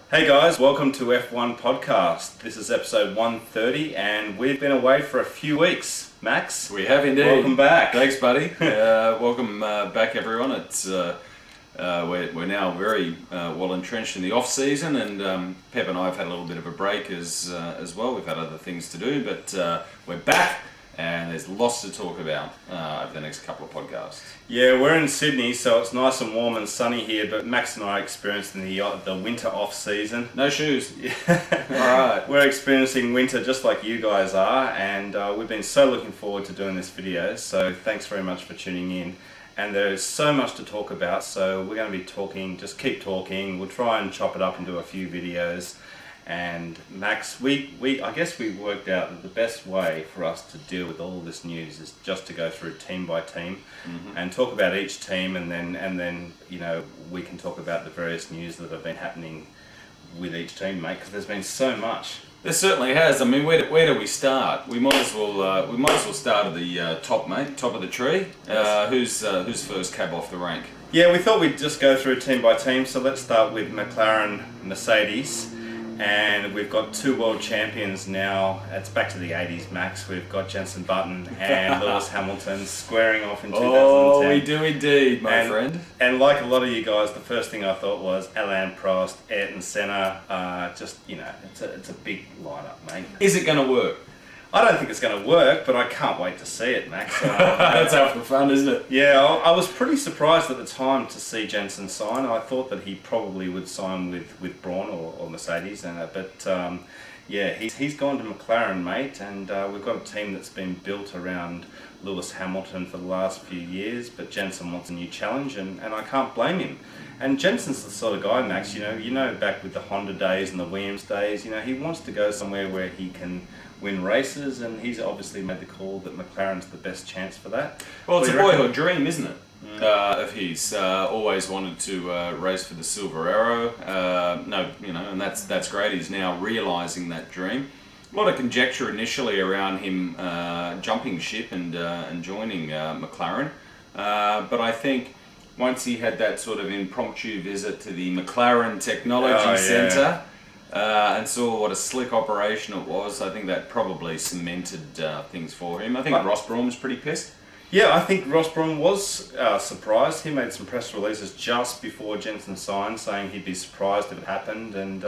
Hey guys, welcome to F1 Podcast. This is episode 130 and we've been away for a few weeks. Max? We have indeed. Welcome back. Thanks, buddy. Welcome back, everyone. It's we're now very well entrenched in the off season, and Pep and I have had a little bit of a break as well. We've had other things to do, but we're back, and there's lots to talk about over the next couple of podcasts. Yeah, we're in Sydney, so it's nice and warm and sunny here, but Max and I are experiencing the winter off season. No shoes. Alright. We're experiencing winter just like you guys are, and we've been so looking forward to doing this video, so thanks very much for tuning in. And there's so much to talk about, so we're going to be talking, just keep talking. We'll try and chop it up into a few videos. And Max, I guess we worked out that the best way for us to deal with all this news is just to go through team by team and talk about each team, and then you know, we can talk about the various news that have been happening with each team, mate, because there's been so much. There certainly has. I mean, where do we start? We might as well start at the top, mate, top of the tree. Who's first cab off the rank? Yeah, we thought we'd just go through team by team. So let's start with McLaren, Mercedes. And we've got two world champions now. It's back to the 80s, Max. We've got Jenson Button and Lewis Hamilton squaring off in 2010. Oh, we do indeed, my friend. And like a lot of you guys, the first thing I thought was Alain Prost, Ayrton Senna. Just, you know, it's a big lineup, mate. Is it going to work? I don't think it's going to work, but I can't wait to see it, Max. That's half the fun, isn't it? Yeah, I was pretty surprised at the time to see Jenson sign. I thought that he probably would sign with Brawn or Mercedes, yeah, he's gone to McLaren, mate, and we've got a team that's been built around Lewis Hamilton for the last few years, but Jenson wants a new challenge, and I can't blame him. And Jenson's the sort of guy, Max, you know, back with the Honda days and the Williams days, you know, he wants to go somewhere where he can win races, and he's obviously made the call that McLaren's the best chance for that. Well, it's a boyhood dream, isn't it? Of his, always wanted to race for the Silver Arrow. And that's great. He's now realising that dream. A lot of conjecture initially around him jumping ship and joining McLaren, but I think once he had that sort of impromptu visit to the McLaren Technology Centre. And saw what a slick operation it was, I think that probably cemented things for him. I think Ross Brawn was pretty pissed. Yeah, I think Ross Brawn was surprised. He made some press releases just before Jenson signed saying he'd be surprised if it happened. And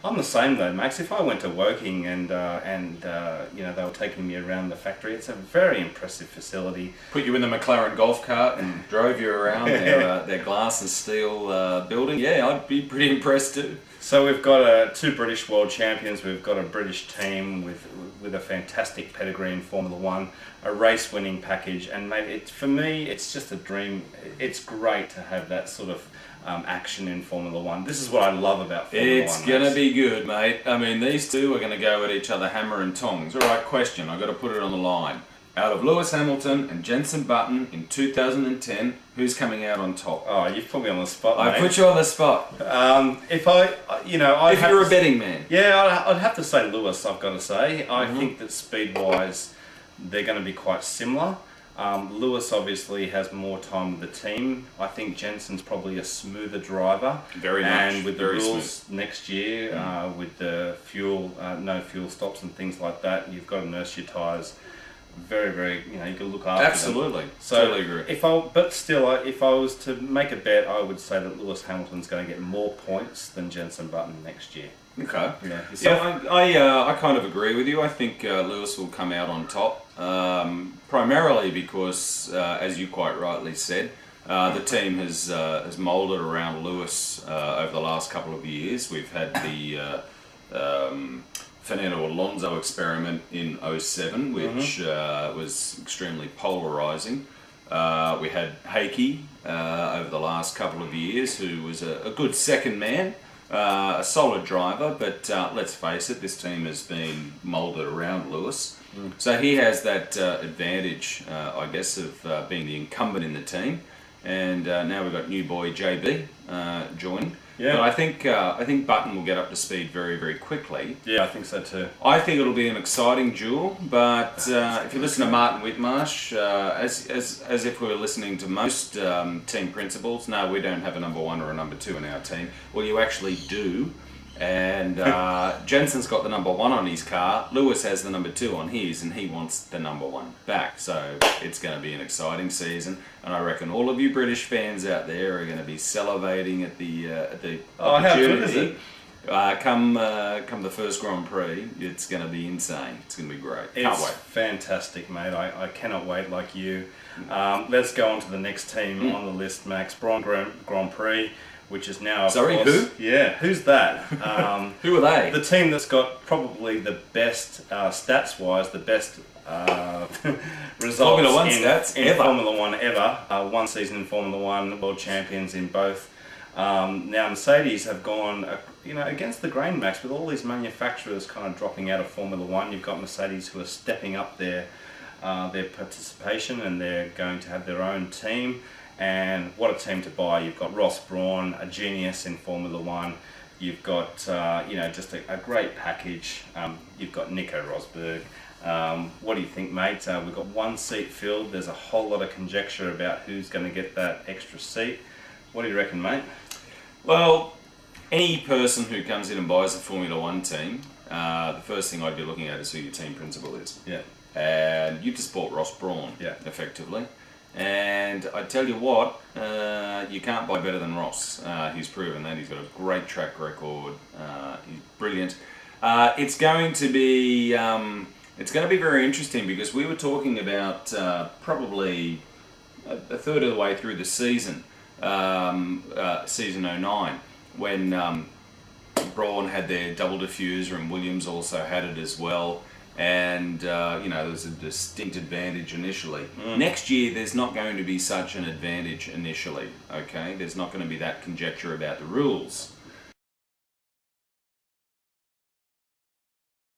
I'm the same though, Max. If I went to Woking and you know, they were taking me around the factory, it's a very impressive facility. Put you in the McLaren golf cart and drove you around their glass and steel building. Yeah, I'd be pretty impressed too. So we've got two British world champions, we've got a British team with a fantastic pedigree in Formula One, a race-winning package, and mate, for me, it's just a dream. It's great to have that sort of action in Formula One. This is what I love about Formula One. It's going to be good, mate. I mean, these two are going to go at each other hammer and tongs. All right, question, I've got to put it on the line. Out of Lewis Hamilton and Jenson Button in 2010, who's coming out on top? Oh, you've put me on the spot, mate. I put you on the spot. If you're a betting man. Yeah, I'd have to say Lewis, I've got to say. I think that speed-wise, they're going to be quite similar. Lewis obviously has more time with the team. I think Jenson's probably a smoother driver. Very much. And with the rules next year, with the no fuel stops and things like that, you've got to nurse your tyres. Very, very, you know, you can look after Absolutely. them. So totally agree. if I was to make a bet, I would say that Lewis Hamilton's going to get more points than Jenson Button next year. Okay. Yeah, I kind of agree with you. I think Lewis will come out on top, primarily because, as you quite rightly said, the team has moulded around Lewis over the last couple of years. We've had the Fernando Alonso experiment in 2007, which was extremely polarising. We had Heikki over the last couple of years, who was a good second man, a solid driver, but let's face it, this team has been moulded around Lewis. So he has that advantage, I guess, of being the incumbent in the team. And now we've got new boy JB joining. Yeah. But I think Button will get up to speed very, very quickly. Yeah, I think so too. I think it'll be an exciting duel, but if you listen to Martin Whitmarsh, as if we were listening to most team principals, no, we don't have a number one or a number two in our team. Well, you actually do, And Jensen's got the number 1 on his car. Lewis has the number 2 on his, and he wants the number 1 back. So it's going to be an exciting season, and I reckon all of you British fans out there are going to be salivating at the how good is it? Come the first Grand Prix, it's going to be insane. It's going to be great. Can't wait. Fantastic, mate. I cannot wait like you. Let's go on to the next team on the list, Max. Brawn Grand Prix, which is now... Sorry, who? Yeah, who's that? Who are they? The team that's got probably the best, stats-wise, the best results Formula 1 stats in ever. Formula 1 ever. 1 season in Formula 1, world champions in both. Now Mercedes have gone, against the grain, Max, with all these manufacturers kind of dropping out of Formula 1. You've got Mercedes who are stepping up their participation, and they're going to have their own team. And what a team to buy. You've got Ross Brawn, a genius in Formula 1. You've got, just a great package. You've got Nico Rosberg. What do you think, mate? We've got 1 seat filled. There's a whole lot of conjecture about who's going to get that extra seat. What do you reckon, mate? Well, any person who comes in and buys a Formula 1 team, the first thing I'd be looking at is who your team principal is. Yeah. And you just bought Ross Brawn, effectively. And I tell you what, you can't buy better than Ross. He's proven that. He's got a great track record. He's brilliant. It's going to be very interesting, because we were talking about probably a third of the way through the season, season 09, when Brawn had their double diffuser and Williams also had it as well. And there was a distinct advantage initially. Next year there's not going to be such an advantage initially, okay? There's not going to be that conjecture about the rules.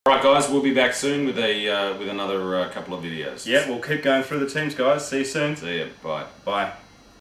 Alright guys, we'll be back soon with another couple of videos. Yeah, we'll keep going through the teams, guys. See you soon. See ya, bye. Bye.